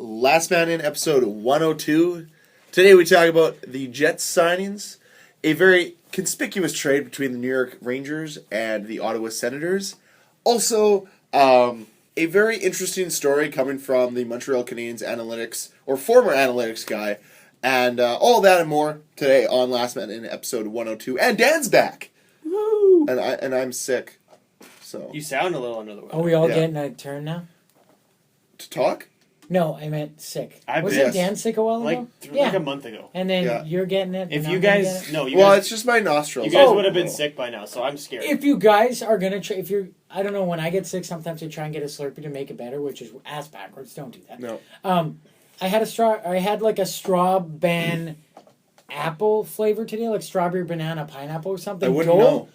Last Man In, episode 102. Today we talk about the Jets signings, a very conspicuous trade between the New York Rangers and the Ottawa Senators. Also, a very interesting story coming from the Montreal Canadiens analytics, or former analytics guy, and all that and more today on Last Man In, episode 102. And Dan's back! Woo! And I'm sick, so... You sound a little under the weather. Are we all getting a turn now? To talk? No, I meant sick. Wasn't Dan sick a while ago? Like a month ago. And then you're getting it? If you guys... No, you well, guys... it's just my nostrils. You guys would have been sick by now, so I'm scared. If you guys are going to... I don't know, when I get sick, sometimes I try and get a Slurpee to make it better, which is ass backwards. Don't do that. No. I had a straw ban apple flavor today, like strawberry, banana, pineapple or something. I wouldn't know.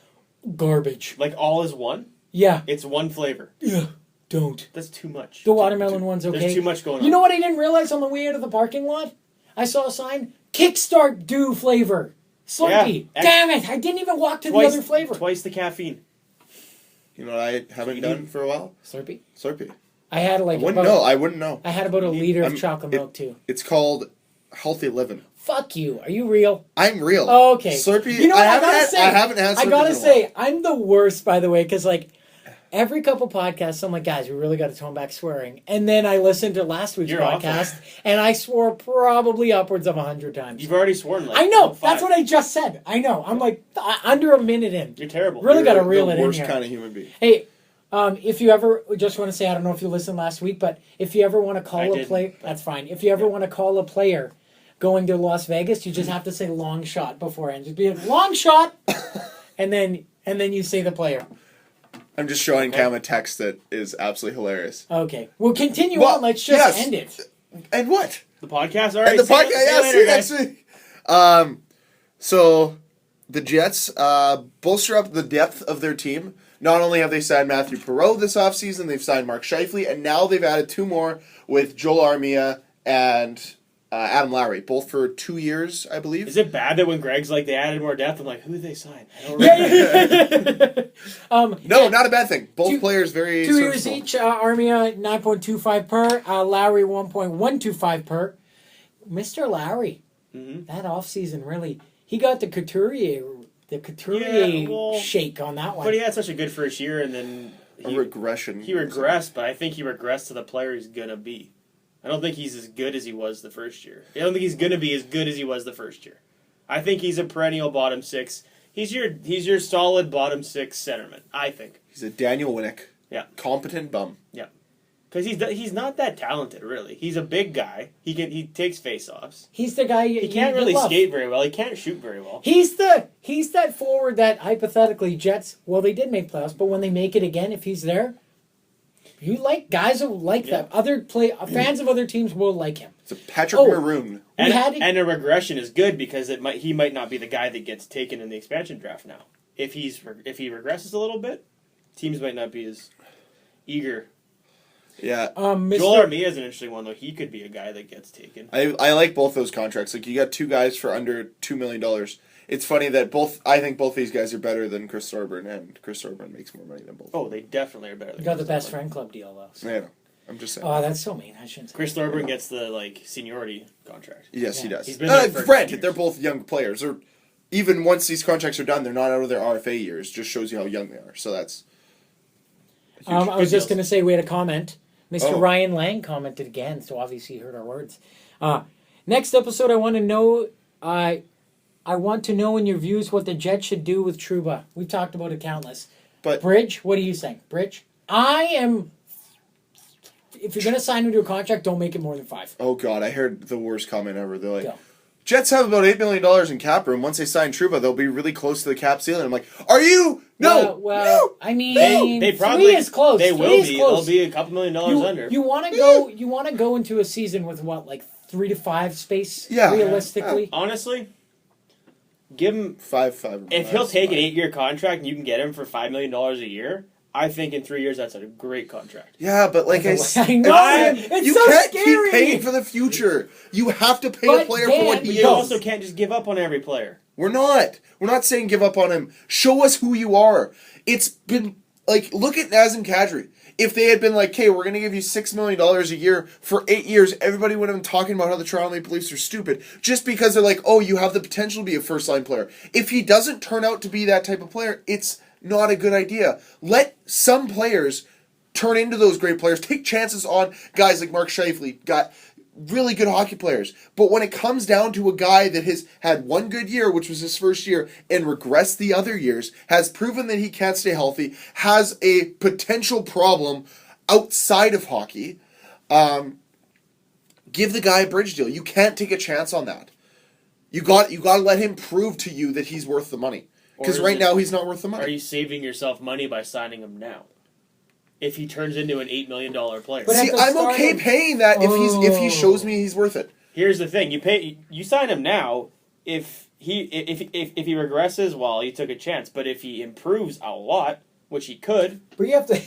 Garbage. Like all is one? Yeah. It's one flavor. Yeah. Don't. That's too much. The watermelon one's okay. There's too much going on. You know what I didn't realize on the way out of the parking lot? I saw a sign, Kickstart Dew flavor. Slurpee. Yeah. Damn it. I didn't even walk to the other flavor. Twice the caffeine. You know what I haven't done for a while? Slurpee? Slurpee. I had I wouldn't know. I had about a liter of chocolate milk too. It's called Healthy Living. Fuck you. Are you real? I'm real. Oh, okay. Slurpee. You know what I haven't had Slurpee. I gotta say, I'm the worst, by the way, because every couple podcasts, I'm like, guys, we really got to tone back swearing. And then I listened to last week's podcast, and I swore probably upwards of 100 times. You've already sworn I know. That's what I just said. I know. I'm like under a minute in. You're terrible. Really got to reel it in here. Worst kind of human being. Hey, if you ever just want to say, I don't know if you listened last week, but if you ever want to call a player, that's fine. If you ever want to call a player going to Las Vegas, you just have to say long shot beforehand. Just be like, long shot, and then you say the player. I'm just showing Cam a text that is absolutely hilarious. Okay. We'll continue on. Let's just end it. And what? The podcast? All right. And the podcast, see you next week. So, the Jets bolster up the depth of their team. Not only have they signed Matthew Perreault this offseason, they've signed Mark Scheifele, and now they've added two more with Joel Armia and Adam Lowry, both for 2 years, I believe. Is it bad that when Greg's like, they added more depth, I'm like, who did they sign? I don't remember. No, not a bad thing. Both players very 2 years each. Armia 9.25 per. Lowry 1.125 per. Mr. Lowry, that offseason really, he got the Couturier shake on that one. But he had such a good first year, and then regression. He regressed, but I think he regressed to the player he's gonna be. I don't think he's as good as he was the first year. I don't think he's going to be as good as he was the first year. I think he's a perennial bottom six. He's your solid bottom six centerman, I think. He's a Daniel Winnick. Yeah. Competent bum. Yeah. Because he's not that talented, really. He's a big guy. He takes face-offs. He's the guy he can't really skate very well. He can't shoot very well. He's that forward that hypothetically Jets, well, they did make playoffs, but when they make it again, if he's there, you like guys who like that. Fans of other teams will like him. It's a Patrick Maroon. And a regression is good because he might not be the guy that gets taken in the expansion draft now. If he regresses a little bit, teams might not be as eager. Yeah. Joel Armia is an interesting one though. He could be a guy that gets taken. I like both those contracts. Like you got two guys for under $2 million. It's funny that I think both these guys are better than Chris Thorburn, and Chris Thorburn makes more money than both. Oh, they definitely are better than Chris Thorburn. Got the best friend club deal, though. So. Yeah, I'm just saying. Oh, that's so mean. I shouldn't say Chris Thorburn gets the, seniority contract. Yes, he does. He's been there for granted, they're both young players. Even once these contracts are done, they're not out of their RFA years. Just shows you how young they are. So that's I was just going to say, we had a comment. Mr. Ryan Lang commented again, so obviously he heard our words. Next episode, I want to know... I want to know in your views what the Jets should do with Trouba. We've talked about it countless. But Bridge, what do you think? Bridge? If you're going to sign him to a contract, don't make it more than 5. Oh, God. I heard the worst comment ever. They're like, Jets have about $8 million in cap room. Once they sign Trouba, they'll be really close to the cap ceiling. I'm like, are you? No. Well, I mean, they probably 3 is close. They will be. They'll be a couple $1 million under. You want to go into a season with what, like 3 to 5 space? Yeah. Realistically? Honestly, give him 5. If he'll take an 8-year contract and you can get him for $5 million a year, I think in 3 years that's a great contract. Yeah, but like I know, you so can't scary. keep paying for the future. You have to pay a player for what he is. You also can't just give up on every player. We're not saying give up on him. Show us who you are. It's been like, look at Nazem Kadri. if they had been like, "Okay, we're going to give you $6 million a year for 8 years," everybody would have been talking about how the Toronto Maple Leafs are stupid just because they're like, "Oh, you have the potential to be a first-line player." If he doesn't turn out to be that type of player, it's not a good idea. Let some players turn into those great players. Take chances on guys like Mark Scheifele, got really good hockey players. But when it comes down to a guy that has had one good year, which was his first year, and regressed the other years, has proven that he can't stay healthy, has a potential problem outside of hockey, give the guy a bridge deal. You can't take a chance on that. You got to let him prove to you that he's worth the money. Because right now he's not worth the money. Are you saving yourself money by signing him now? If he turns into an $8 million player. But see, I'm okay paying that if he shows me he's worth it. Here's the thing: you sign him now. If he regresses, well, you took a chance. But if he improves a lot, which he could, but you have to.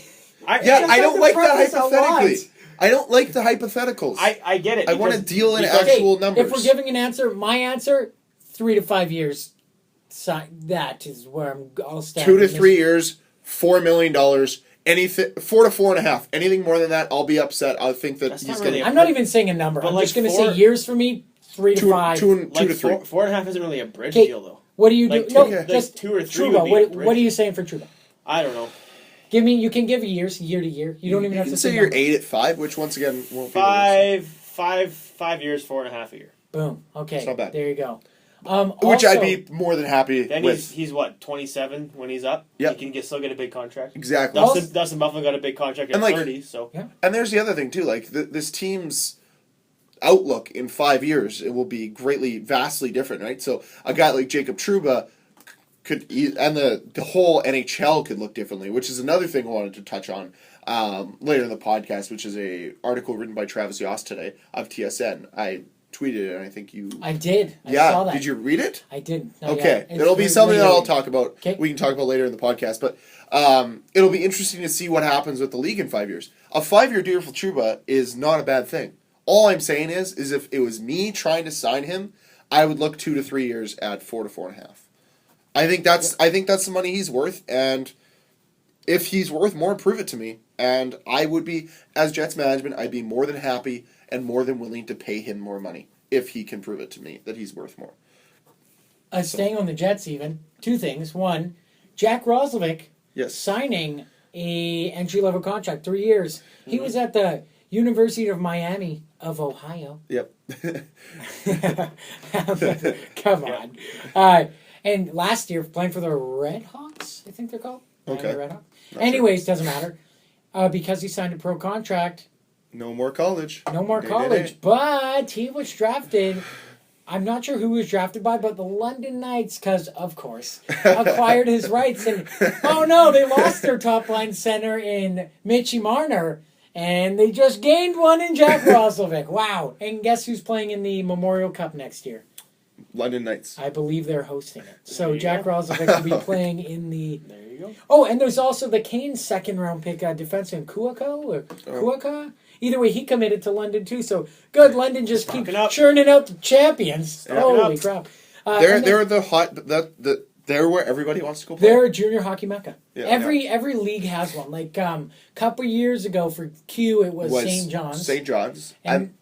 I don't like that hypothetically. I don't like the hypotheticals. I get it. I want to deal in actual numbers. If we're giving an answer, my answer, 3 to 5 years. That is where I'll stand. 2 to 3 years, $4 million. Anything 4 to 4.5. Anything more than that, I'll be upset. I think that he's going to. I'm not even saying a number. I'm just going to say years for me. 3 to 5. 2 to 3. 4.5 isn't really a bridge deal though. What do you do? Just 2 or 3. Trouba, what are you saying for Trouba? I don't know. You can give years, year to year. You don't even have to say you're 8 at 5, which once again won't be 5 years, 4.5 a year. Boom. Okay. It's not bad. There you go. Which I'd be more than happy then with. He's what, 27 when he's up? Yep. He can still get a big contract. Exactly. Dustin Buffalo got a big contract at 30, so. Yeah. And there's the other thing, too. Like, this team's outlook in 5 years, it will be vastly different, right? So, a guy like Jacob Trouba and the whole NHL could look differently, which is another thing I wanted to touch on later in the podcast, which is a article written by Travis Yost today of TSN. I tweeted it, and I think you... I did. I saw that. Did you read it? I did. Okay. It'll be something that I'll talk about. Okay. We can talk about later in the podcast, but it'll be interesting to see what happens with the league in 5 years. A 5-year deal for Trouba is not a bad thing. All I'm saying is if it was me trying to sign him, I would look 2 to 3 years at 4 to 4.5. I think that's the money he's worth, and if he's worth more, prove it to me. And I would be, as Jets management, I'd be more than happy and more than willing to pay him more money if he can prove it to me that he's worth more. Staying on the Jets even, 2 things. One, Jack Roslovic signing a entry-level contract, 3 years. Mm-hmm. He was at the University of Miami of Ohio. Yep. Come on. And last year, playing for the Red Hawks, I think they're called. Okay. Red Hawks. Anyways, doesn't matter. Because he signed a pro contract. No more college. But he was drafted. I'm not sure who he was drafted by, but the London Knights, because, of course, acquired his rights. And, oh no, they lost their top-line center in Mitchie Marner. And they just gained one in Jack Roslovic. Wow. And guess who's playing in the Memorial Cup next year? London Knights. I believe they're hosting it. So Jack Roslovic will be playing in the... There you go. Oh, and there's also the Canes second-round pick defenseman Kuaka. Either way, he committed to London too. So good, London just keep churning out the champions. Holy crap! They're the hot. They're where everybody wants to go play. They're a junior hockey mecca. Yeah, every league has one. Like couple years ago for Q, it was St. John's. St. John's. And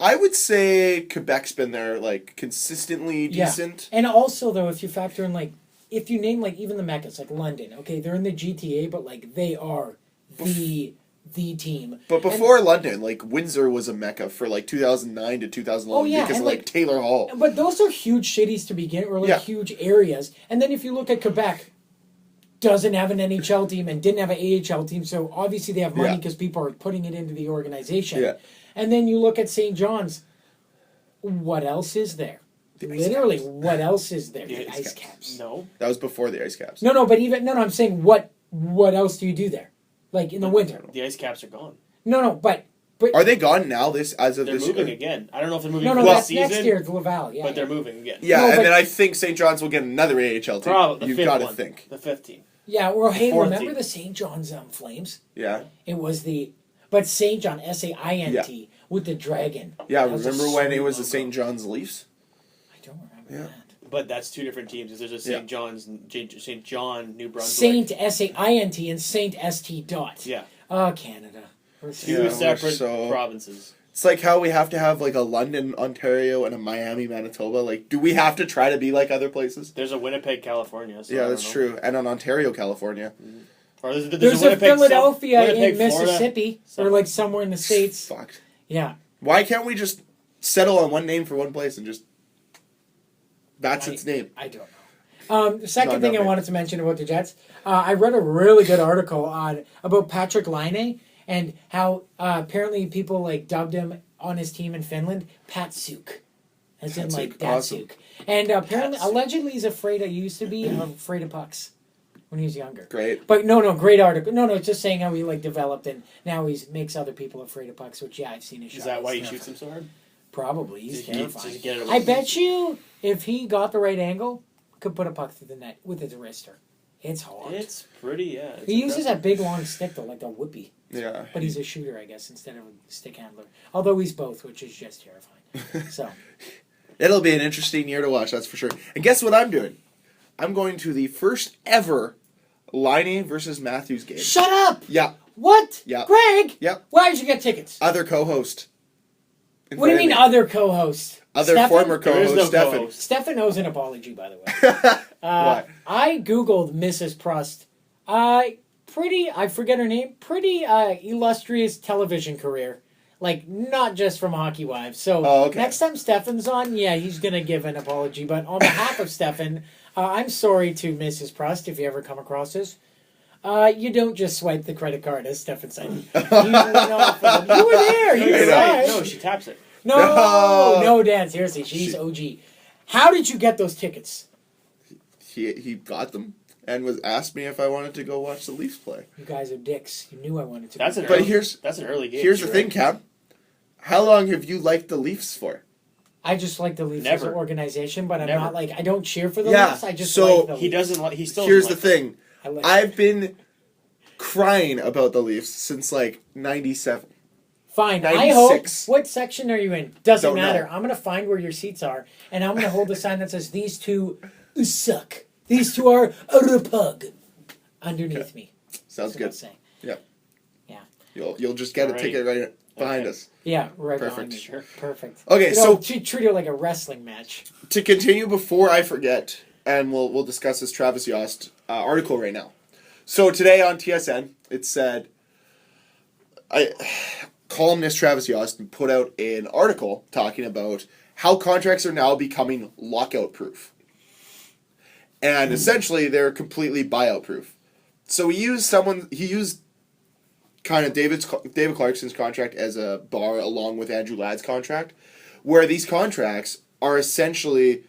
I would say Quebec's been there consistently decent. And also though, if you factor in if you name even the meccas like London, okay, they're in the GTA, but they are the team. But before London, Windsor was a mecca for 2009 to 2011 because of Taylor Hall. But those are huge cities to begin, or huge areas. And then if you look at Quebec, doesn't have an NHL team and didn't have an AHL team, so obviously they have money because people are putting it into the organization. Yeah. And then you look at St. John's. What else is there? Literally, what else is there? The Ice Caps. No, that was before the Ice Caps. No, but I'm saying what else do you do there? In the winter. The Ice Caps are gone. No, but are they gone now? They're moving again. I don't know if they're moving. No, that's next year. It's Laval. Yeah, but they're moving again. Yeah, and then I think St. John's will get another AHL team. Probably you've got to think the 5th team. Yeah, well, hey, remember the St. John's Flames? Yeah, it was but St. John SAINT with the dragon. Yeah, remember when it was the St. John's Leafs? I don't remember that. But that's 2 different teams. There's a St. John's, St. John, New Brunswick. Saint SAINT and Saint ST. Yeah. Canada. Two separate provinces. It's like how we have to have like a London, Ontario, and a Miami, Manitoba. Like, do we have to try to be like other places? There's a Winnipeg, California. So yeah, that's true. And an Ontario, California. Mm-hmm. Or there's a Winnipeg, Philadelphia Winnipeg, in Mississippi, or like somewhere in the States. Fucked. Yeah. Why can't we just settle on one name for one place and just... That's its name. I don't know. The second thing I wanted to mention about the Jets, I read a really good article about Patrick Laine and how apparently people like dubbed him on his team in Finland Patsuk, as in like Datsuk. Awesome. And apparently, allegedly, he's afraid. He used to be afraid of pucks when he was younger. Great. But no, great article. No, it's just saying how he like developed and now he makes other people afraid of pucks. Which I've seen his shot. Is that why he shoots him so hard? Probably. He's terrifying. I bet you if he got the right angle, could put a puck through the net with his wrister. It's hard. It's pretty, yeah. He uses that big long stick though, like a whoopee. Yeah. But he's a shooter, I guess, instead of a stick handler. Although he's both, which is just terrifying. So. It'll be an interesting year to watch, that's for sure. And guess what I'm doing? I'm going to the first ever Laine versus Matthews game. Shut up! Yeah. What? Yeah. Greg? Yep. Why did you get tickets? Other co-host. What do you mean other co-host? Other Stefan? former co-host, Stefan. Stefan owes an apology, by the way. What? I Googled Mrs. Prost. I forget her name, pretty illustrious television career. Like, not just from Hockey Wives. So, next time Stefan's on, yeah, he's going to give an apology. But on behalf of Stefan, I'm sorry to Mrs. Prost if you ever come across this. You don't just swipe the credit card, as Stefan said. You were there. You were right. No, she taps it. No, Dan, seriously, she's OG. How did you get those tickets? He got them and asked me if I wanted to go watch the Leafs play. You guys are dicks. You knew I wanted to. That's an early game. Here's the thing, Cap. How long have you liked the Leafs for? I just like the Leafs as an organization, but I'm not like I don't cheer for the Yeah, Leafs. I just like the Leafs. He doesn't like. He still. Here's doesn't the thing. I've been crying about the Leafs since like '97. Fine. 96. I hope. What section are you in? Doesn't Don't matter. know. I'm gonna find where your seats are, and I'm gonna hold a sign that says "These two suck. These two are a repug." Underneath me. Sounds good. Yeah. Yeah. You'll just get a ticket right behind us. Yeah, right Perfect. behind me. Sure. Perfect. Okay, so treat it like a wrestling match. To continue before I forget, and we'll discuss this Travis Yost article right now. So today on TSN, it said, columnist Travis Yost put out an article talking about how contracts are now becoming lockout proof. And essentially, they're completely buyout proof. So he used kind of David Clarkson's contract as a bar along with Andrew Ladd's contract, where these contracts are essentially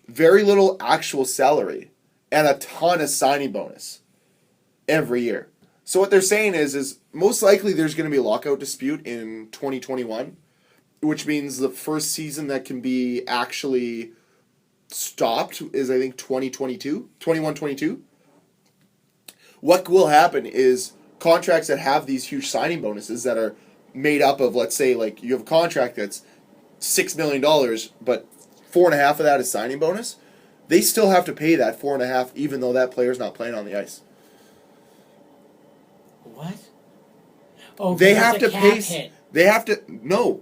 very little actual salary and a ton of signing bonus every year. So what they're saying is most likely there's going to be a lockout dispute in 2021, which means the first season that can be actually stopped is, I think, 21-22. What will happen is contracts that have these huge signing bonuses that are made up of, let's say, like you have a contract that's $6 million, but 4.5 of that is signing bonus, they still have to pay that 4.5 even though that player's not playing on the ice. What? Oh, they have to pay. Hit. They have to no.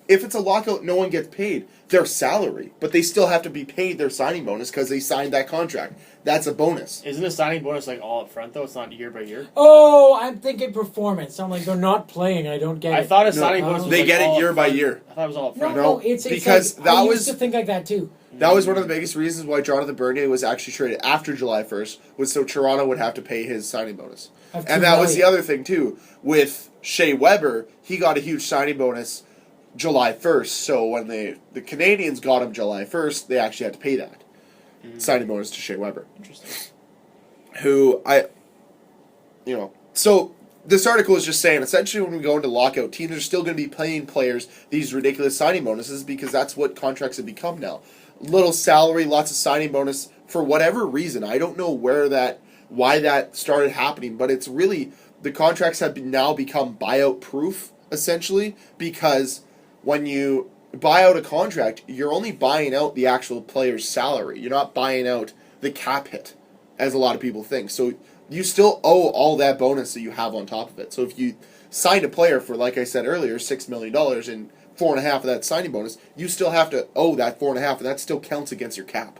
If it's a lockout, no one gets paid their salary, but they still have to be paid their signing bonus because they signed that contract. That's a bonus. Isn't the signing bonus like all up front though? It's not year by year. Oh, I'm thinking performance. I'm like they're not playing. I don't get it. I thought a signing bonus was they like get all it year by year. I thought it was all up front. No, it's because like, I used to think like that too. That was one of the biggest reasons why Jonathan Bernier was actually traded after July 1st, was so Toronto would have to pay his signing bonus. And that was the other thing, too. With Shea Weber, he got a huge signing bonus July 1st, so when the Canadians got him July 1st, they actually had to pay that signing bonus to Shea Weber. Interesting. So this article is just saying, essentially when we go into lockout, teams are still going to be paying players these ridiculous signing bonuses because that's what contracts have become now. Little salary, lots of signing bonus for whatever reason. I don't know why that started happening, but it's really the contracts have now become buyout proof essentially because when you buy out a contract, you're only buying out the actual player's salary. You're not buying out the cap hit, as a lot of people think. So you still owe all that bonus that you have on top of it. So if you signed a player for, like I said earlier, $6 million and 4.5 of that signing bonus, you still have to owe that 4.5, and that still counts against your cap.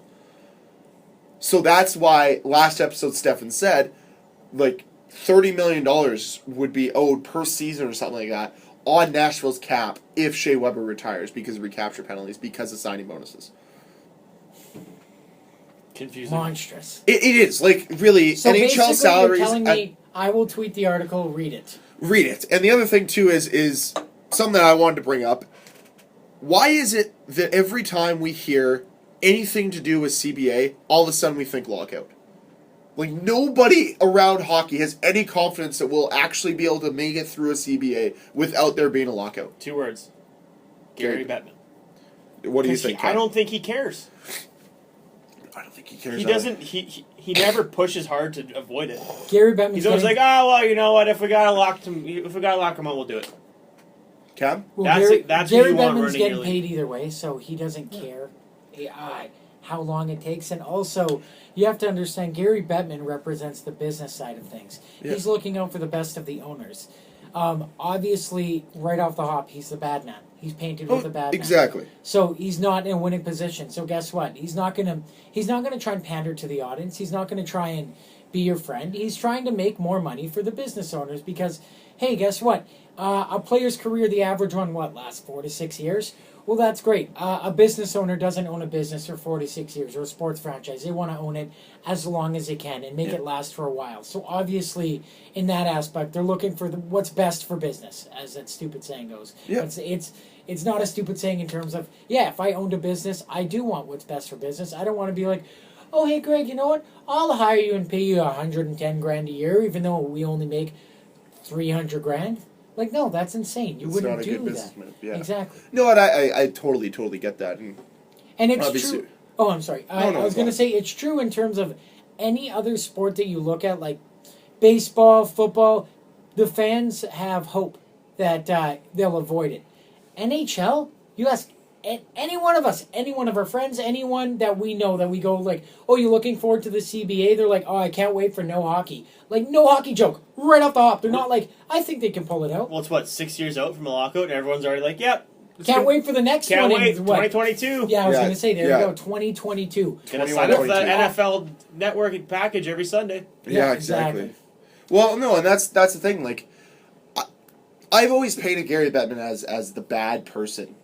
So that's why last episode Stefan said, like, $30 million would be owed per season or something like that on Nashville's cap if Shea Weber retires because of recapture penalties, because of signing bonuses. Confusing. Monstrous. It is. Like, really, So NHL salaries... you're telling me I will tweet the article, read it. Read it. And the other thing, too, is something that I wanted to bring up. Why is it that every time we hear anything to do with CBA, all of a sudden we think lockout? Like, nobody around hockey has any confidence that we'll actually be able to make it through a CBA without there being a lockout. 2 words. Gary Bettman. What do you think, I don't think he cares. I don't think he cares. He doesn't. He never pushes hard to avoid it. Gary Bettman. He's always like, oh well, you know what? If we gotta lock him out, we'll do it. Cam? Well, That's Gary who you want Bettman's running getting your paid league. either way, so he doesn't care how long it takes. And also, you have to understand, Gary Bettman represents the business side of things. Yeah. He's looking out for the best of the owners. Obviously, right off the hop, he's the bad man. He's painted with the bad man. Exactly. So he's not in a winning position. So guess what? He's not gonna try and pander to the audience. He's not gonna try and be your friend. He's trying to make more money for the business owners because, hey, guess what? A player's career, the average one, lasts 4 to 6 years? Well, that's great. A business owner doesn't own a business for 46 years or a sports franchise. They want to own it as long as they can and make it last for a while. So obviously, in that aspect, they're looking for what's best for business, as that stupid saying goes. Yeah. It's not a stupid saying in terms of, if I owned a business, I do want what's best for business. I don't want to be like, oh, hey, Greg, you know what? I'll hire you and pay you $110,000 a year, even though we only make $300,000. Like, no, that's insane. You wouldn't do that. It's not a good business move. Yeah. Exactly. No, and I totally get that. And it's obviously, true. Oh, I'm sorry. I was going to say it's true in terms of any other sport that you look at, like baseball, football. The fans have hope that they'll avoid it. NHL, you ask any one of us, any one of our friends, anyone that we know that we go like, oh, you're looking forward to the CBA? They're like, oh, I can't wait for no hockey. Like, no hockey joke. Right off the hop. They're not like, I think they can pull it out. Well, it's 6 years out from a lockout, and everyone's already like, yep. Can't wait for the next one. Can't wait, in, what? 2022. Yeah, I was going to say, there you go, 2022. Gonna sign up for that NFL Network package every Sunday. Yeah, exactly. Well, no, and that's the thing. Like, I've always painted Gary Bettman as the bad person.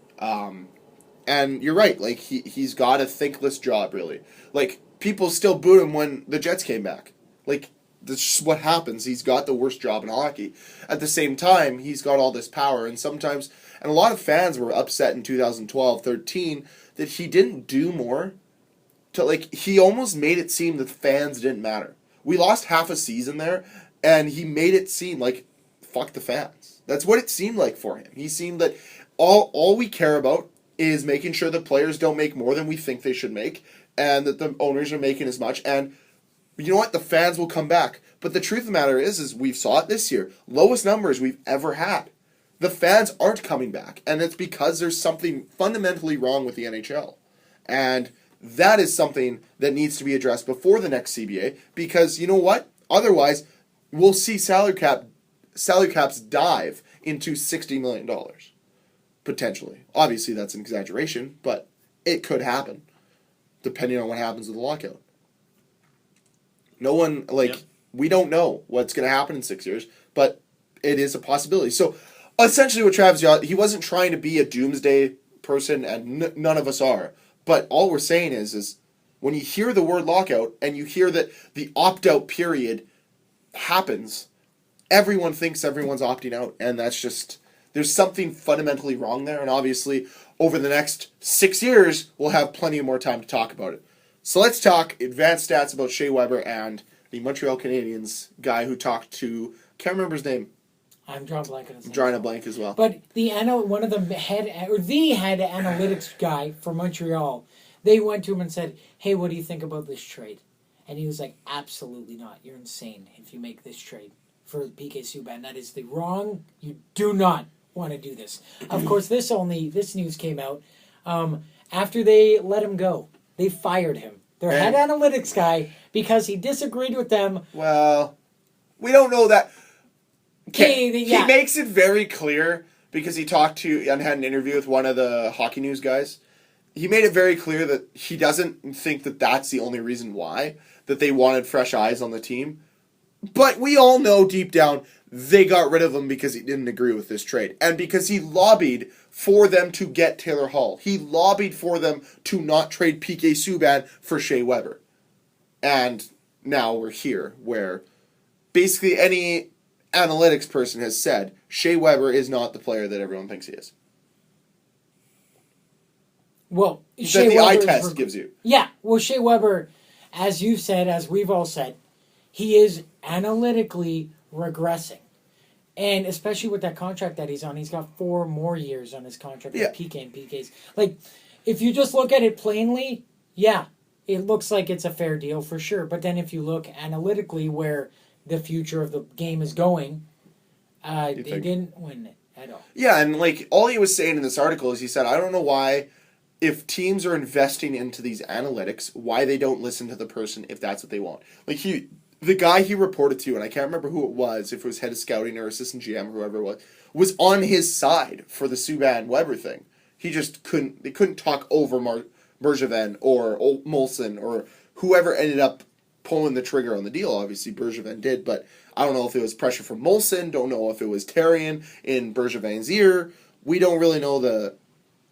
And you're right. Like, he's got a thankless job, really. Like, people still booed him when the Jets came back. Like, that's just what happens. He's got the worst job in hockey. At the same time, he's got all this power, and sometimes, and a lot of fans were upset in 2012-13 that he didn't do more. He almost made it seem that the fans didn't matter. We lost half a season there, and he made it seem like, fuck the fans. That's what it seemed like for him. He seemed that all we care about is making sure that players don't make more than we think they should make, and that the owners are making as much, and you know what? The fans will come back. But the truth of the matter is we saw it this year. Lowest numbers we've ever had. The fans aren't coming back. And it's because there's something fundamentally wrong with the NHL. And that is something that needs to be addressed before the next CBA. Because you know what? Otherwise, we'll see salary caps dive into $60 million. Potentially. Obviously, that's an exaggeration. But it could happen. Depending on what happens with the lockout. No one, we don't know what's going to happen in 6 years, but it is a possibility. So, essentially what Travis got, he wasn't trying to be a doomsday person, and none of us are. But all we're saying is when you hear the word lockout, and you hear that the opt-out period happens, everyone thinks everyone's opting out, and that's just, there's something fundamentally wrong there, and obviously, over the next 6 years, we'll have plenty more time to talk about it. So let's talk advanced stats about Shea Weber and the Montreal Canadiens guy who talked to, can't remember his name. I'm drawing a blank on his name. Drawing a blank as well. But the head analytics guy for Montreal, they went to him and said, hey, what do you think about this trade? And he was like, absolutely not. You're insane if you make this trade for PK Subban. That is the wrong. You do not want to do this. Of course, this news came out after they let him go. They fired him. their head analytics guy, because he disagreed with them. Well, we don't know that. Okay, He makes it very clear because he talked to and had an interview with one of the Hockey News guys. He made it very clear that he doesn't think that that's the only reason why, that they wanted fresh eyes on the team. But we all know deep down they got rid of him because he didn't agree with this trade. And because he lobbied for them to get Taylor Hall. He lobbied for them to not trade PK Subban for Shea Weber. And now we're here where basically any analytics person has said Shea Weber is not the player that everyone thinks he is. Well, Shea Weber eye test gives you. Yeah, well, Shea Weber, as you've said, as we've all said, he is analytically regressing. And especially with that contract that he's on, he's got 4 more years on his contract with PK and PK's. Like, if you just look at it plainly, yeah, it looks like it's a fair deal for sure. But then if you look analytically where the future of the game is going, they didn't win it at all. Yeah, and like all he was saying in this article is he said, I don't know why, if teams are investing into these analytics, why they don't listen to the person if that's what they want. Like the guy he reported to, and I can't remember who it was, if it was head of scouting or assistant GM or whoever it was on his side for the Subban Weber thing. He just they couldn't talk over Bergevin or Molson or whoever ended up pulling the trigger on the deal. Obviously, Bergevin did, but I don't know if it was pressure from Molson, don't know if it was Therrien in Bergevin's ear. We don't really know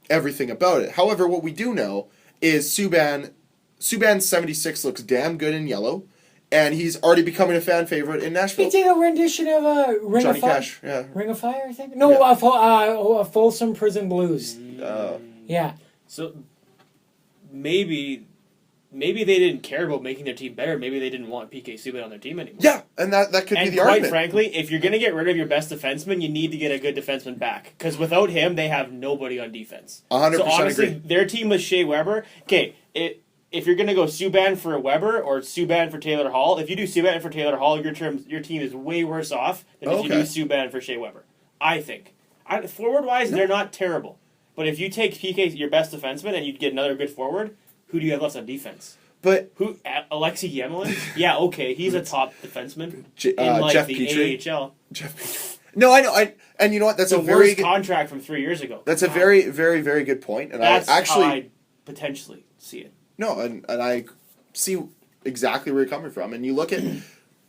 everything about it. However, what we do know is Subban 76 looks damn good in yellow. And he's already becoming a fan favorite in Nashville. He did a rendition of Ring Johnny of Fire. Cash, yeah. Ring of Fire, I think? No, a Folsom Prison Blues. Yeah. So maybe they didn't care about making their team better. Maybe they didn't want PK Subban on their team anymore. Yeah, and that could be the argument. And quite frankly, if you're going to get rid of your best defenseman, you need to get a good defenseman back. Because without him, they have nobody on defense. 100% so honestly, agree. Their team was Shea Weber. Okay, if you're going to go Subban for Weber or Subban for Taylor Hall, if you do Subban for Taylor Hall, your team is way worse off than if you do Subban for Shea Weber. I think. Forward-wise, they're not terrible. But if you take PK, your best defenseman, and you get another good forward, who do you have left on defense? But Alexei Yemelin? Yeah, okay, he's a top defenseman in Jeff the Petrie. AHL. Jeff Petrie. No, I know. And you know what? That's the a very worst contract from 3 years ago. That's a very, very, very good point. And that's how I potentially see it. No, and I see exactly where you're coming from. And you look at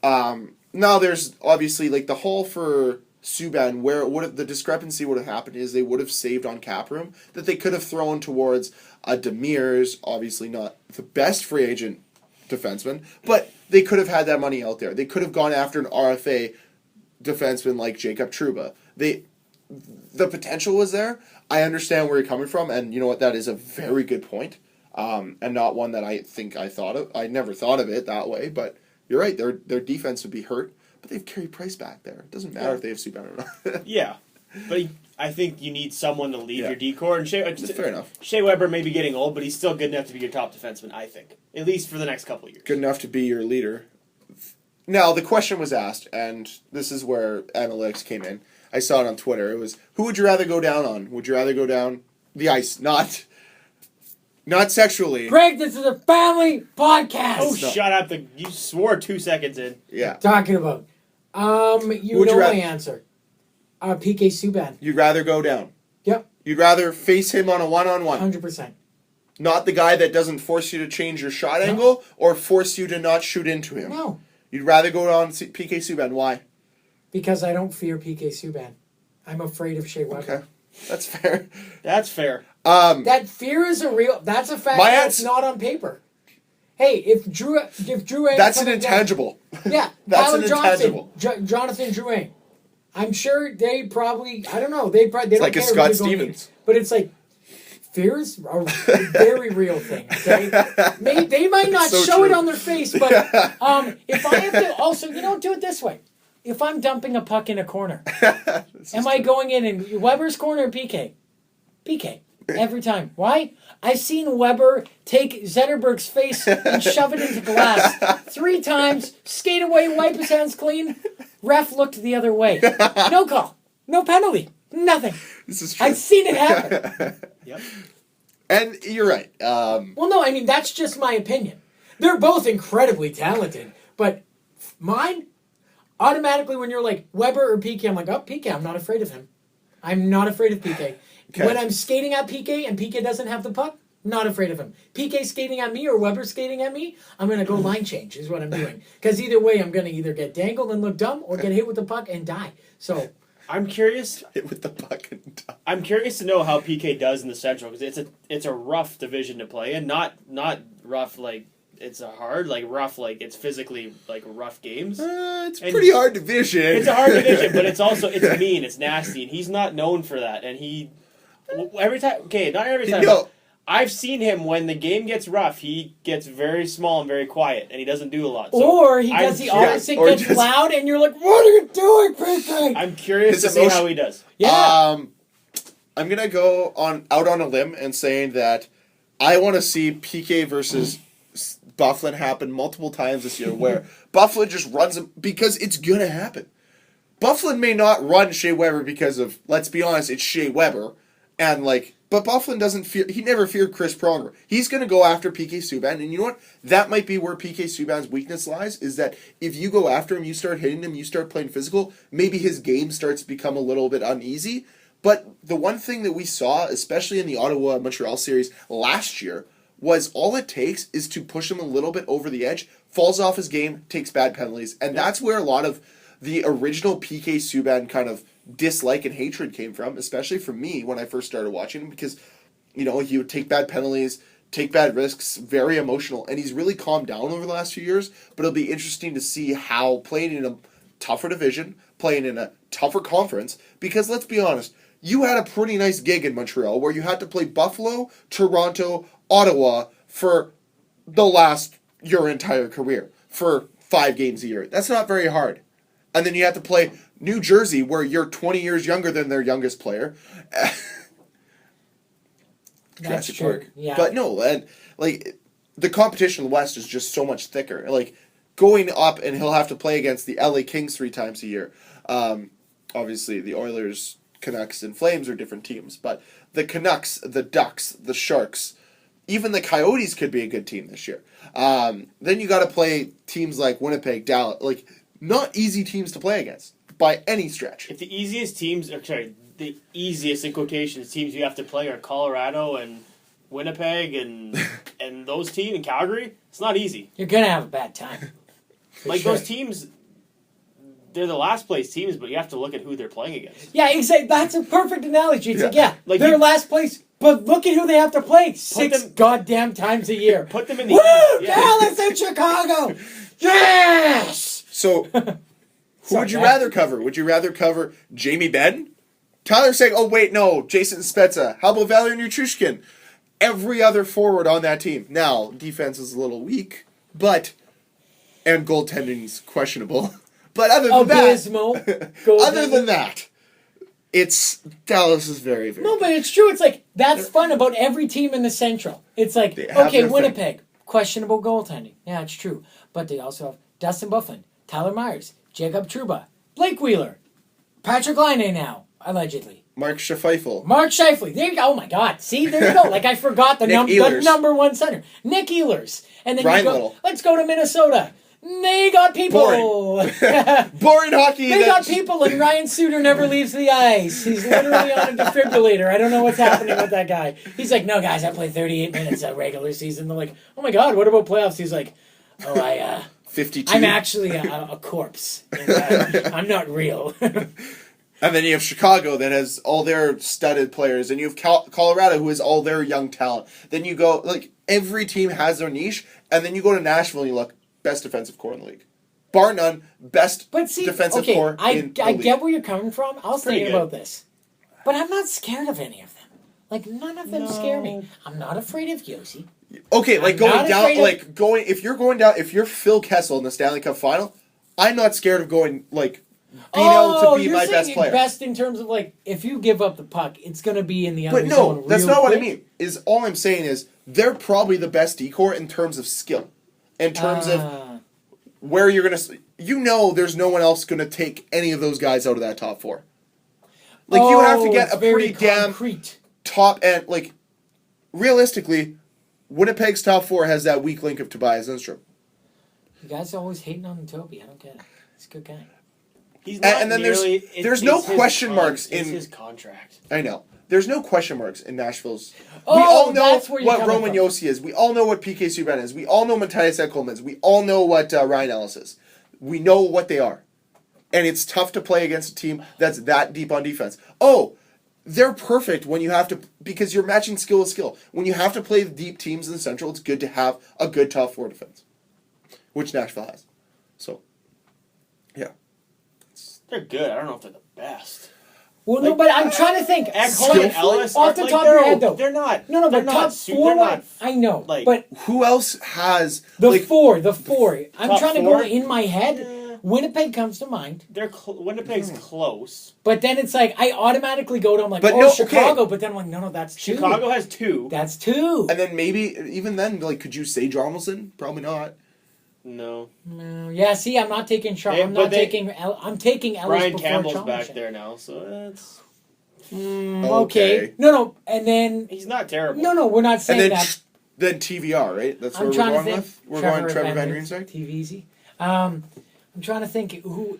now. There's obviously like the haul for Subban, where the discrepancy would have happened is they would have saved on cap room that they could have thrown towards a Demers, obviously not the best free agent defenseman, but they could have had that money out there. They could have gone after an RFA defenseman like Jacob Trouba. The potential was there. I understand where you're coming from, and you know what? That is a very good point, and not one that I think I thought of. I never thought of it that way, but you're right. Their defense would be hurt. But they've Carey Price back there. It doesn't matter if they have Subban or not. Yeah. But I think you need someone to lead your decor. And fair enough. Shea Weber may be getting old, but he's still good enough to be your top defenseman, I think. At least for the next couple of years. Good enough to be your leader. Now, the question was asked, and this is where analytics came in. I saw it on Twitter. It was, who would you rather go down on? Would you rather go down the ice? Not sexually. Greg, this is a family podcast. Oh, shut up. You swore 2 seconds in. Yeah. Talking about. You know my answer. PK Subban. You'd rather go down. Yep. You'd rather face him on a one-on-one. 100%. Not the guy that doesn't force you to change your shot angle or force you to not shoot into him. No. You'd rather go down PK Subban. Why? Because I don't fear PK Subban. I'm afraid of Shea Weber. Okay. That's fair. That's fair. That fear is that's a fact that's not on paper. Hey, if Drouin... That's an intangible. Yeah. That's an intangible. Jonathan Drouin. I'm sure they probably... I don't know. They don't like care a Scott Stevens. But it's like... Fear is a very real thing, okay? They might not show it on their face, but if I have to... Also, do it this way. If I'm dumping a puck in a corner, am I going in Weber's corner or PK? PK. Every time. Why? I've seen Weber take Zetterberg's face and shove it into glass 3 times, skate away, wipe his hands clean. Ref looked the other way. No call. No penalty. Nothing. This is true. I've seen it happen. Yep. And you're right. Well, no, I mean, that's just my opinion. They're both incredibly talented, but mine, automatically when you're like Weber or PK, I'm like, oh, PK, I'm not afraid of him. I'm not afraid of PK. Okay. When I'm skating at PK and PK doesn't have the puck, not afraid of him. PK skating at me or Weber skating at me, I'm going to go line change is what I'm doing. Because either way, I'm going to either get dangled and look dumb or get hit with the puck and die. So I'm curious. Hit with the puck and die. I'm curious to know how PK does in the Central because it's a rough division to play in. Not rough like it's a hard, like rough like it's physically like rough games. It's pretty hard division. It's a hard division, but it's mean, it's nasty, and he's not known for that. And not every time. No. I've seen him when the game gets rough, he gets very small and very quiet, and he doesn't do a lot. So or he does the opposite, gets loud, and you're like, what are you doing, PK? I'm curious to see how he does. Yeah. I'm going to go out on a limb and saying that I want to see PK versus Byfuglien happen multiple times this year where Byfuglien just runs him because it's going to happen. Byfuglien may not run Shea Weber because of, let's be honest, it's Shea Weber. And but Byfuglien doesn't fear, he never feared Chris Pronger. He's going to go after PK Subban. And you know what? That might be where PK Subban's weakness lies, is that if you go after him, you start hitting him, you start playing physical, maybe his game starts to become a little bit uneasy. But the one thing that we saw, especially in the Ottawa-Montreal series last year, was all it takes is to push him a little bit over the edge, falls off his game, takes bad penalties. And that's where a lot of the original PK Subban kind of dislike and hatred came from, especially for me when I first started watching him, because, he would take bad penalties, take bad risks, very emotional, and he's really calmed down over the last few years, but it'll be interesting to see how playing in a tougher division, playing in a tougher conference, because let's be honest, you had a pretty nice gig in Montreal where you had to play Buffalo, Toronto, Ottawa for your entire career, for 5 games a year. That's not very hard. And then you have to play New Jersey, where you're 20 years younger than their youngest player. That's true. Yeah. But no, and the competition in the West is just so much thicker. Going up, and he'll have to play against the LA Kings 3 times a year. Obviously, the Oilers, Canucks, and Flames are different teams, but the Canucks, the Ducks, the Sharks, even the Coyotes could be a good team this year. Then you got to play teams like Winnipeg, Dallas, not easy teams to play against by any stretch. If the easiest in quotations teams you have to play are Colorado and Winnipeg and those teams in Calgary, it's not easy. You're gonna have a bad time. Those teams, they're the last place teams, but you have to look at who they're playing against. Yeah, exactly. That's a perfect analogy. It's they're last place, but look at who they have to play 6 goddamn times a year. Put them in the Woo! Dallas and Chicago. Yes. So, who would you rather cover? Would you rather cover Jamie Benn? Tyler's saying, oh wait, no, Jason Spezza. How about Valerian Yurchushkin? Every other forward on that team. Now, defense is a little weak, and goaltending's questionable. But other than that, it's Dallas is very, very No, but it's true. It's that's fun about every team in the Central. It's okay, Winnipeg, questionable goaltending. Yeah, it's true. But they also have Dustin Byfuglien, Tyler Myers, Jacob Trouba, Blake Wheeler, Patrick Laine now, allegedly. Mark Scheifele. There you go. Oh my God. See, there you go. I forgot the number one center. Nick Ehlers. And then Ryan Little. Let's go to Minnesota. They got people. Boring hockey. They got people, and Ryan Suter never leaves the ice. He's literally on a defibrillator. I don't know what's happening with that guy. He's like, no, guys, I played 38 minutes at regular season. They're like, oh my God, what about playoffs? He's like, oh, 52. I'm actually a corpse. And, I'm not real. And then you have Chicago that has all their studded players, and you have Colorado who has all their young talent. Then you go, every team has their niche, and then you go to Nashville and you look, best defensive core in the league. Bar none, best defensive core in the league. I get where you're coming from. I was thinking about this. But I'm not scared of any of them. None of them scare me. I'm not afraid of Yossi. Okay, if you're Phil Kessel in the Stanley Cup final, I'm not scared of going, to be my best player. Best in terms of if you give up the puck, it's going to be in the other zone. But no, that's not what I mean. All I'm saying is they're probably the best decor in terms of skill, in terms of where you're going to. There's no one else going to take any of those guys out of that top 4. You have to get a pretty damn top end. Realistically, Winnipeg's top four has that weak link of Tobias Lindstrom. You guys are always hating on Toby. I don't get it. He's a good guy. He's not And then nearly, there's no question marks in in his contract. I know. There's no question marks in Nashville's. Oh, we all know that's where you're what coming Roman from. Josi is. We all know what PK Subban is. We all know Matthias Ekholm is. We all know what Ryan Ellis is. We know what they are. And it's tough to play against a team that's that deep on defense. Oh, they're perfect when you have to, because you're matching skill with skill. When you have to play the deep teams in the Central, it's good to have a good top four defense, which Nashville has. So, yeah. They're good. I don't know if they're the best. Well, no, but I'm trying to think. Ekholm and Ellis, off the top of your head, though. They're not. No, they're but not top su- four. they're not, I know, like, but Who else has the four. I'm Top trying to four? go in my head. Winnipeg comes to mind, Winnipeg's close. but then it's like I automatically go to But no, okay. Chicago, but then I'm like, no, that's two. Chicago has two. That's two. And then maybe, even then, like, could you say Jarmelson? Probably not. No. Yeah, see, I'm not taking Shaw. I'm taking Ellis Brian before Campbell's Chalmers. back there now, so that's... Okay. No, and then... He's not terrible. No, we're not saying And that. then TVR, right? That's I'm where we're trying going to think. with? We're going Trevor Van Riemsdyk? TVZ. I'm trying to think who...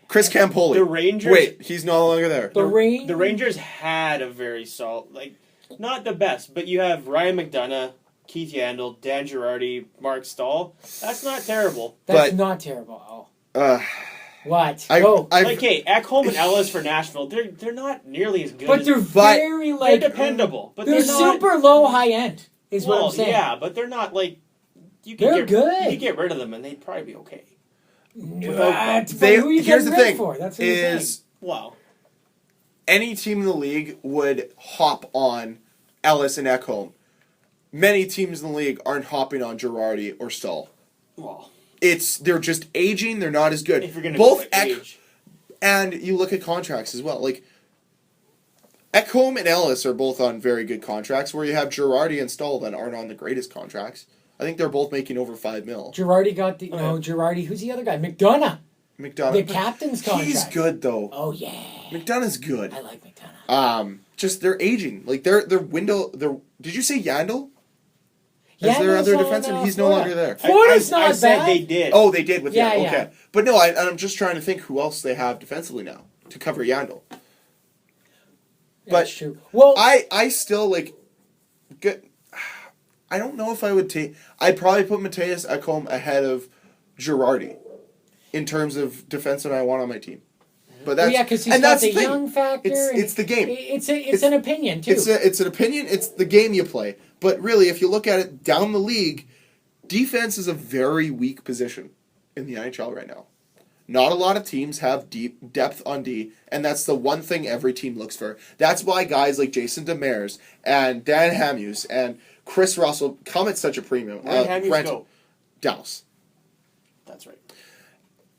Chris Campoli. The Rangers... Wait, he's no longer there. The Rangers had a very solid... Like, not the best, but you have Ryan McDonough, Keith Yandel, Dan Girardi, Mark Stahl. That's not terrible. That's not terrible. What? Go. Hey, Ekholm and Ellis for Nashville, they're not nearly as good. But they're very, like... They're dependable. But they're not, super low high end, is what I'm saying. Yeah, but they're not, like... They're good. You could get rid of them and they'd probably be okay. Who are you here's the getting rid thing, for? That's what you're saying. Wow. Any team in the league would hop on Ellis and Ekholm. Many teams in the league aren't hopping on Girardi or Stahl. Well... They're just aging. They're not as good. If you're going to both go by age. And you look at contracts as well. Like Ekholm and Ellis are both on very good contracts, where you have Girardi and Stahl that aren't on the greatest contracts. I think they're both making over $5 million. Girardi got the Girardi. Who's the other guy? McDonough. The captain's contract. He's good though. Oh yeah. McDonough's good. I like McDonough. Just they're aging. Like their window. Did you say Yandel? Is their other defenseman? He's no longer there. Florida's not I bad. said they did. Oh, they did with Yeah, Yandel. yeah. Okay, but no, I'm just trying to think who else they have defensively now to cover Yandel. That's true. Well, I still like. Good. I don't know if I would take. I'd probably put Matthias Ekholm ahead of Girardi in terms of defenseman I want on my team. But that's because he's got the young factor. It's the game. It's an opinion too. It's an opinion. It's the game you play. But really, if you look at it down the league, defense is a very weak position in the NHL right now. Not a lot of teams have deep depth on D, and that's the one thing every team looks for. That's why guys like Jason Demers and Dan Hamhuis and Chris Russell come at such a premium. Where did Hamhuis go? Dallas. That's right.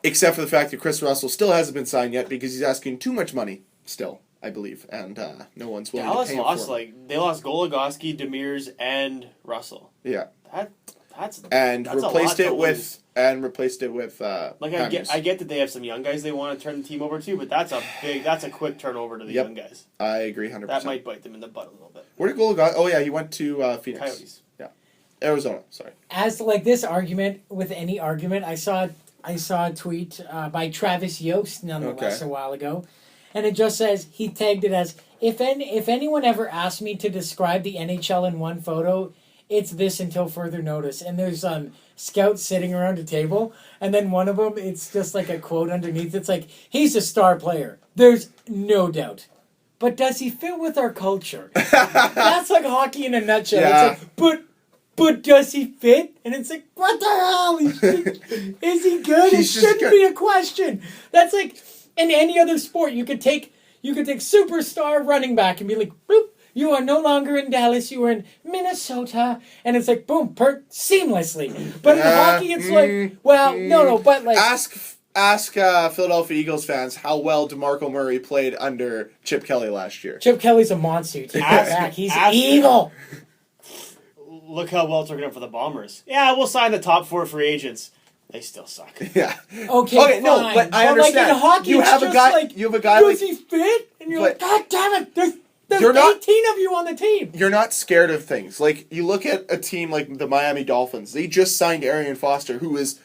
Except for the fact that Chris Russell still hasn't been signed yet because he's asking too much money still, I believe, and no one's willing to pay him for him. They lost Goligoski, Demers, and Russell. Yeah. That's replaced it with I get that they have some young guys they want to turn the team over to, but that's a quick turnover to the young guys. I agree 100%. That might bite them in the butt a little bit. Where did Goligoski? Oh yeah, he went to Phoenix. Coyotes. Yeah, Arizona. Sorry. As to like this argument with any argument, I saw a tweet by Travis Yost nonetheless a while ago, and it just says he tagged it as if anyone ever asked me to describe the NHL in one photo, it's this until further notice. And there's scouts sitting around a table, and then one of them, it's just like a quote underneath. It's like, he's a star player. There's no doubt. But does he fit with our culture? That's like hockey in a nutshell. Yeah. It's like, but does he fit? And it's like, what the hell? Is he good? It shouldn't be a question. That's like, in any other sport, you could take superstar running back and be like, boop, you are no longer in Dallas, you are in Minnesota. And it's like, boom, seamlessly. But in hockey, it's like, well, no, but like... Ask Philadelphia Eagles fans how well DeMarco Murray played under Chip Kelly last year. Chip Kelly's a monster. You take that back. He's evil. Look how well it's working out for the Bombers. Yeah, we'll sign the top 4 free agents. They still suck. Yeah. Okay, fine. No, but I understand. Like in hockey, you have a guy. like, you have a guy. Does he fit? And you're like, God damn it! There's you're not 18 of you on the team. you're not scared of things. Like, you look at a team like the Miami Dolphins. They just signed Arian Foster, who is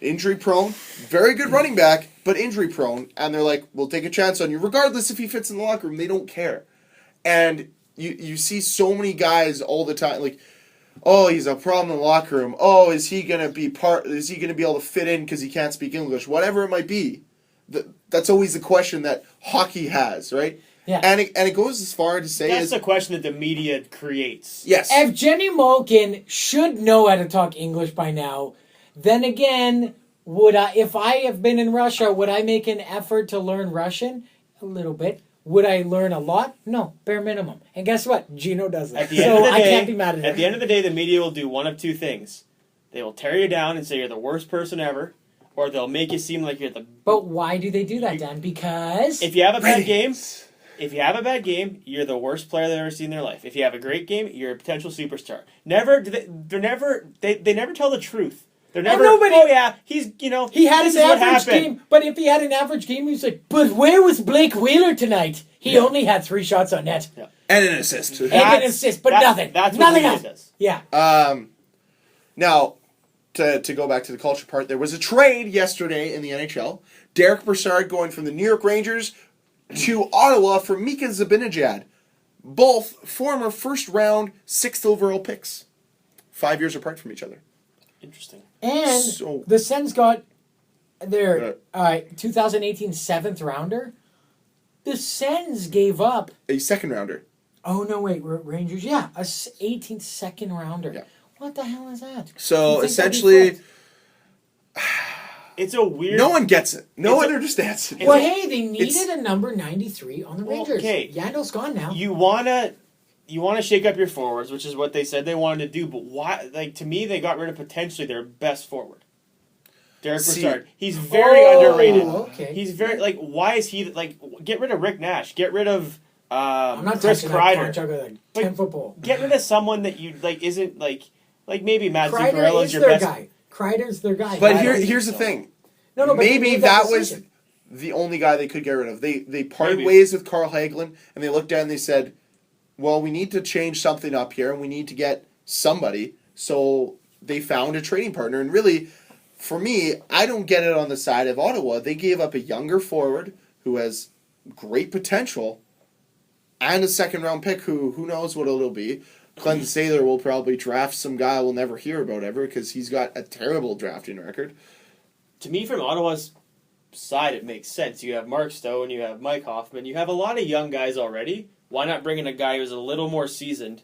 injury prone, very good running back, but injury prone, and they're like, we'll take a chance on you, regardless if he fits in the locker room. They don't care. And you see so many guys all the time, like, oh, he's a problem in the locker room. Oh, is he gonna be able to fit in because he can't speak English? Whatever it might be. That's always the question that hockey has, right? Yeah. And it goes as far to say That's the question that the media creates. yes. Evgeny Malkin should know how to talk English by now. Then again, if I have been in Russia, would I make an effort to learn Russian? A little bit. Would I learn a lot? No, bare minimum. And guess what? Gino doesn't. At the end of the I day, can't be mad at him. At the end of the day, the media will do one of two things. They will tear you down and say you're the worst person ever, or they'll make you seem like you're the... But why do they do that, Dan? Because... If you have a bad game... If you have a bad game, you're the worst player they've ever seen in their life. If you have a great game, you're a potential superstar. They never tell the truth. They're never, oh yeah, he had his average game, but if he had an average game, he's like, but where was Blake Wheeler tonight? He only had 3 shots on net. Yeah. And an assist. And an assist, but nothing. That's nothing what else. does. Yeah. Now, to go back to the culture part, there was a trade yesterday in the NHL. Derek Brassard going from the New York Rangers to Ottawa for Mika Zibanejad. Both former first-round, 6th overall picks. 5 years apart from each other. Interesting. And the Sens got their 2018 7th rounder. The Sens gave up... A second-rounder. Oh, no, wait. Rangers, yeah. A 18th second rounder. Yeah. What the hell is that? So, essentially... It's a weird... No one gets it. No one understands it. Well, hey, they needed a number 93 on the Rangers. Okay. Yandel's gone now. You wanna shake up your forwards, which is what they said they wanted to do, but why? Like, to me, they got rid of potentially their best forward. Derek Brassard. He's very underrated. Okay. He's very, like, why is he, like, get rid of Rick Nash. Get rid of I'm not Chris touching Kreider. that contract with a 10 football. Get rid of someone that you, like, isn't, like maybe Matt Kreider Zuccarello's is your their best. guy. Kreider's their guy. But here's the thing. No, but maybe that was decision. the only guy they could get rid of. They parted ways with Carl Hagelin, and they looked at it and they said, well, we need to change something up here, and we need to get somebody. So they found a trading partner. And really, for me, I don't get it on the side of Ottawa. They gave up a younger forward who has great potential and a second-round pick who knows what it'll be. Clinton Saylor will probably draft some guy we'll never hear about ever because he's got a terrible drafting record. To me, from Ottawa's side, it makes sense. You have Mark Stone, you have Mike Hoffman, you have a lot of young guys already. Why not bring in a guy who's a little more seasoned?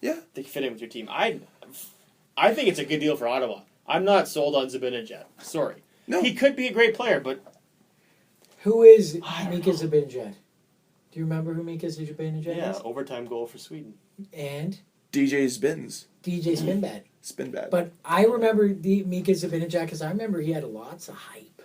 Yeah, to fit in with your team. I think it's a good deal for Ottawa. I'm not sold on Zibanejad. Sorry, no, he could be a great player, but who is Mika Zibanejad? Do you remember who Mika Zibanejad is? Yeah, overtime goal for Sweden. And DJ Spins. DJ Spinbad. Spinbad. But I remember Mika Zibanejad because I remember he had lots of hype.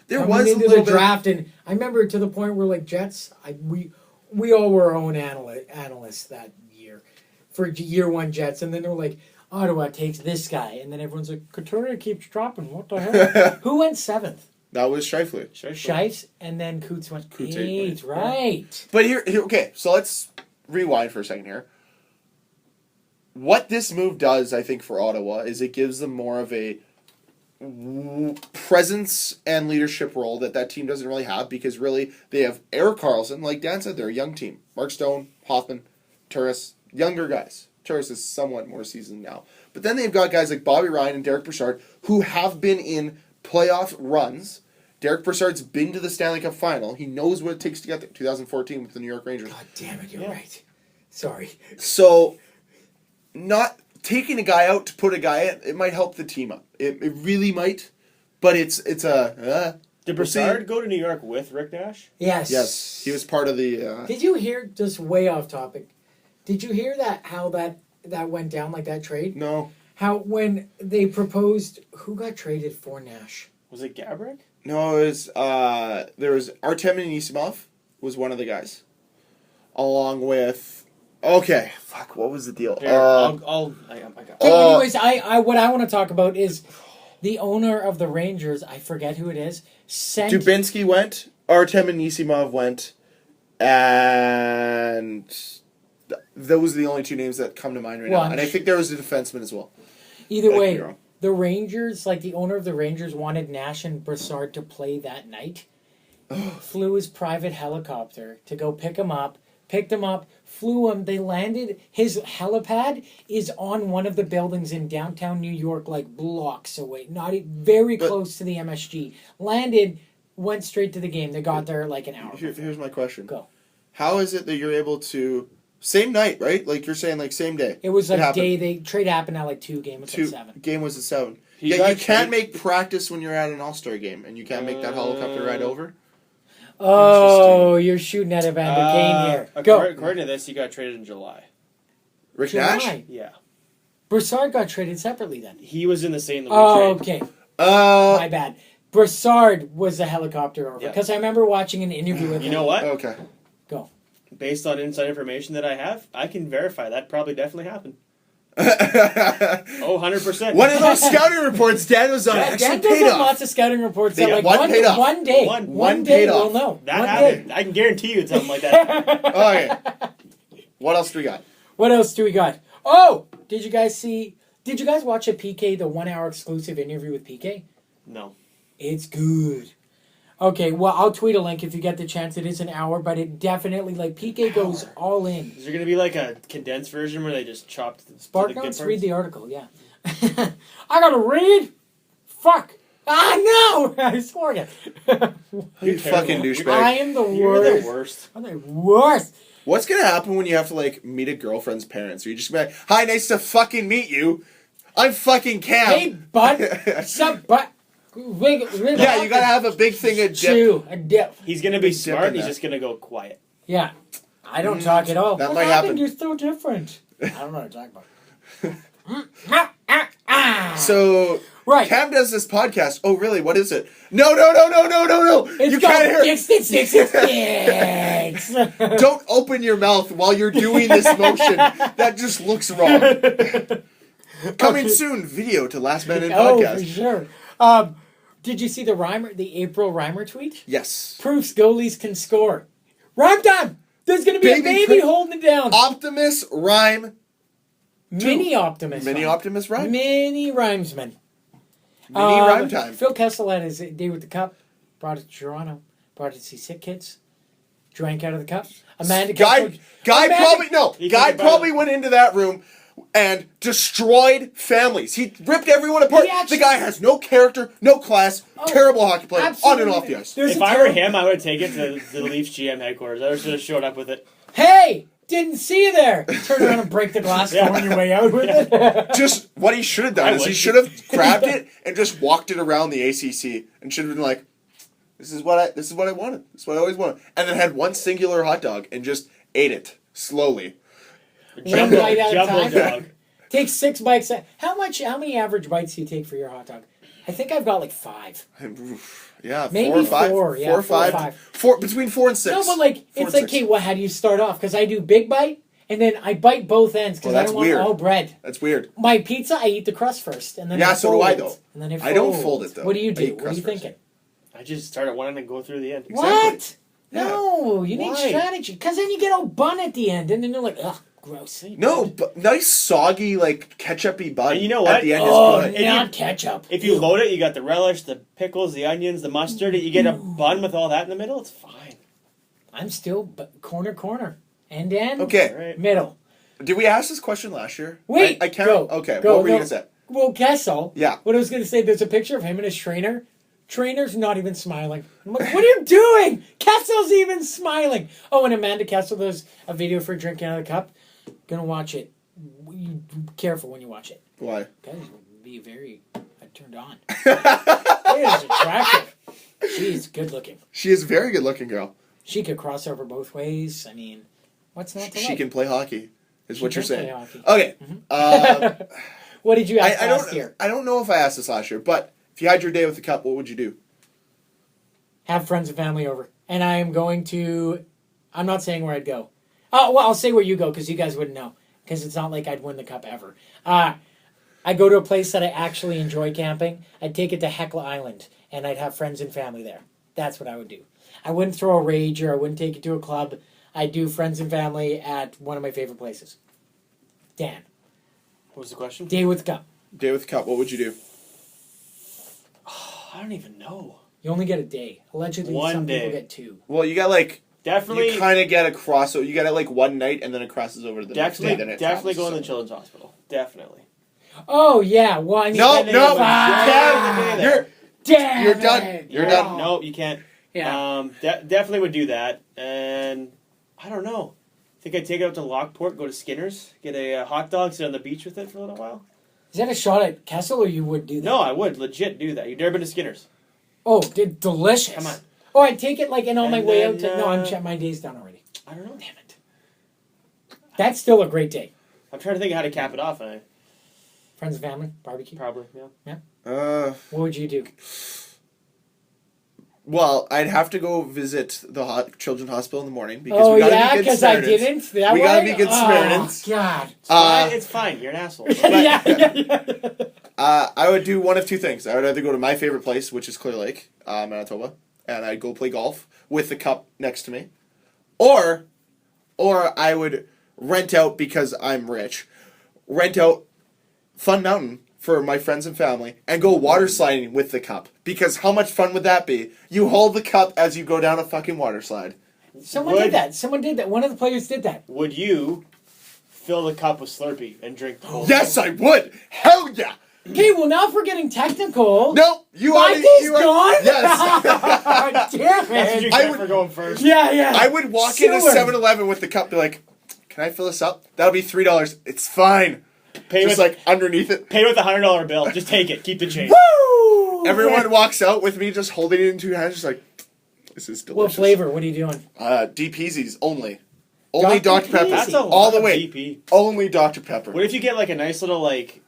There was a little bit draft, and I remember to the point where like Jets, we all were our own analysts that year for year 1 Jets, and then they were like, Ottawa takes this guy, and then everyone's like, Couturier keeps dropping. What the hell? Who went 7th? That was Scheifele. Scheifele, and then Coots went 8th. Right. But here, okay, so let's rewind for a second here. What this move does, I think, for Ottawa is it gives them more of a presence and leadership role that team doesn't really have because really they have Erik Karlsson, like Dan said, they're a young team. Mark Stone, Hoffman, Turris, younger guys. Turris is somewhat more seasoned now. But then they've got guys like Bobby Ryan and Derek Brassard who have been in playoff runs. Derek Brassard's been to the Stanley Cup final. He knows what it takes to get there. 2014 with the New York Rangers. God damn it, you're right. Sorry. So, not taking a guy out to put a guy in, it might help the team up. It really might. But it's a... Did Brassard go to New York with Rick Nash? Yes. Yes. He was part of the... Did you hear, just way off topic, did you hear how that went down, like that trade? No. How when they proposed, who got traded for Nash? Was it Gabrick? No, it was... there was Artem Anisimov was one of the guys. Along with... Okay, fuck. What was the deal? Here, I got it. Anyways, what I want to talk about is the owner of the Rangers. I forget who it is. Dubinsky went. Artem Anisimov went, And those are the only two names that come to mind right now. And I think there was a defenseman as well. Either way, the Rangers, like the owner of the Rangers, wanted Nash and Brassard to play that night. Flew his private helicopter to go picked him up, flew him. They landed. His helipad is on one of the buildings in downtown New York, like blocks away, very close to the MSG. Landed, went straight to the game. They got there like an hour. Here's my question. Go. How is it that you're able to same night, right? Like you're saying, like same day. It was like day. They trade happened at like 2. Game was at 7. Game was at 7. Yeah, you can't make practice when you're at an All-Star game, and you can't make that helicopter ride over. Oh, you're shooting at Evander Kane here. Go. According to this, he got traded in July. Rick Nash? Yeah. Brassard got traded separately then. He was in the St. Louis trade. Okay. My bad. Brassard was the helicopter over. Because I remember watching an interview with him. You know what? Okay. Go. Based on inside information that I have, I can verify that probably definitely happened. 100%. One of those scouting reports Dan was on actually paid off. Lots of scouting reports. Like one paid off. One day. One day we'll know. That happened. I can guarantee you it's something like that. Okay. What else do we got? Oh! Did you guys watch a PK, the 1 hour exclusive interview with PK? No. It's good. Okay, well, I'll tweet a link if you get the chance. It is an hour, but it definitely, like, PK goes all in. Is there going to be, like, a condensed version where they just chopped the Spark Notes? Read the article, yeah. I gotta read? Fuck. No! I swore again. You fucking douchebag. I am the worst. You're the worst. I'm the worst. What's gonna happen when you have to, like, meet a girlfriend's parents? Are you just gonna be like, hi, nice to fucking meet you. I'm fucking Cam. Hey, bud. Sup, bud? Yeah, you gotta have a big thing of dip. A dip. He's gonna be smart and he's just gonna go quiet. Yeah. I don't talk at all. That might happen. You're so different. I don't know what to talk about. So, right. Cam does this podcast. Oh, really? What is it? No. It's you can't hear. 66. Don't open your mouth while you're doing this motion. That just looks wrong. Coming soon, video to Last Man In Podcast. Oh, for sure. Did you see the April Reimer tweet? Yes. Proofs goalies can score. Rhyme time! There's going to be a baby holding it down. Optimus Rhyme. Mini Optimus. Mini Optimus Rhyme. Mini Rhymesman. Mini Rhyme time. Phil Kessel had his day with the cup. Brought it to Toronto. Brought it to see sick kids. Drank out of the cup. Amanda Guy probably went into that room and destroyed families. He ripped everyone apart. The guy has no character, no class, terrible hockey player, on and off the ice. If I were him, I would take it to the Leafs GM headquarters. I would have showed up with it. Hey! Didn't see you there! Turn around and break the glass door on your way out with it. Just what he should have done is he should have grabbed it and just walked it around the ACC and should have been like, this is what I wanted. This is what I always wanted. And then had one singular hot dog and just ate it slowly. One bite at a Jumbo time. dog. Take 6 bites. How many average bites do you take for your hot dog? I think I've got like 5. Yeah, maybe 4 or 5. 4. Yeah, 4 or 5. 4 between 4 and 6. No, but like it's like, okay, how do you start off? Because I do big bite and then I bite both ends because I don't want all bread. That's weird. My pizza, I eat the crust first, and then so do I though. And then I don't fold it though. What do you do? What are you thinking? I just start at one end and go through the end. What? Yeah. No, you need strategy. Because then you get all bun at the end, and then you're like, ugh, gross. No, but nice soggy, like, ketchup-y bun. And you know what? At the end is good. Not ketchup. If you load it, you got the relish, the pickles, the onions, the mustard. You get a bun with all that in the middle, it's fine. I'm still corner. End. Okay. Middle. Did we ask this question last year? Wait. I can't. Go. Okay, go, what were you going to say? Well, Kessel. Yeah. What I was going to say, there's a picture of him and his trainer. Trainer's not even smiling. I'm like, what are you doing? Kessel's even smiling. Oh, and Amanda Kessel does a video for drinking out of the cup. Gonna watch it. Careful when you watch it. Why? Because you'll be very turned on. She is attractive. She's good looking. She is a very good looking girl. She could cross over both ways. I mean, what's not to like? She can play hockey, is what you're saying. Play hockey. Okay. Mm-hmm. What did you ask last year? I don't know if I asked this last year, but if you had your day with the cup, what would you do? Have friends and family over. And I am going to... I'm not saying where I'd go. Oh, well, I'll say where you go because you guys wouldn't know. Because it's not like I'd win the cup ever. I'd go to a place that I actually enjoy camping. I'd take it to Hecla Island. And I'd have friends and family there. That's what I would do. I wouldn't throw a rager. I wouldn't take it to a club. I do friends and family at one of my favorite places. Dan. What was the question? Day with Cup. Day with the Cup. What would you do? I don't even know. You only get a day. Allegedly, One some day. people get 2. Well, you got like Definitely. you kind of get a crossover. You got it like one night, and then it crosses over to the next day. Then it Definitely go travels in the children's hospital. Definitely. Oh, yeah. Well, I mean... No, Then no, they have a you're Damn you're done. it. You're Yeah. done. No, you can't. Yeah. Definitely would do that. And I don't know. I think I'd take it up to Lockport, go to Skinner's, get a hot dog, sit on the beach with it for a little while. Is that a shot at Kessel, or you would do that? No, I would legit do that. You've never been to Skinner's? Oh, dude, delicious. Come on. Oh, I'd take it like, and on my And way then, out to... No, my day's done already. I don't know. Damn it. That's still a great day. I'm trying to think of how to cap it off. And I Friends and family, barbecue. probably, yeah. What would you do? Well, I'd have to go visit the children's hospital in the morning because Oh, we gotta yeah, be good because I Samaritans. didn't? That We way? gotta be good Oh, Samaritans. God. It's fine. You're an asshole. yeah. I would do one of two things. I would either go to my favorite place, which is Clear Lake, Manitoba, and I'd go play golf with the cup next to me, or I would rent out, because I'm rich, rent out Fun Mountain for my friends and family and go water sliding with the cup. Because how much fun would that be? You hold the cup as you go down a fucking water slide. Someone did that. One of the players did that. Would you fill the cup with Slurpee and drink the whole Yes, thing? I would. Hell yeah. Okay, well, now if we're getting technical... No, you My already... day's you gone? Yes. Damn That's what you it. get for going first. Yeah. I would walk into Sewer. 7-Eleven with the cup, be like, can I fill this up? That'll be $3. It's fine. Pay Just with like underneath it. pay with $100 bill. Just take it. Keep the change. Woo! Everyone walks out with me just holding it in two hands, just like, this is delicious. What flavor? What are you doing? Deep Easies only. Only Dr. Dr. Pepper. Peasy. That's a all lot the of way. DP. Only Dr. Pepper. What if you get like a nice little like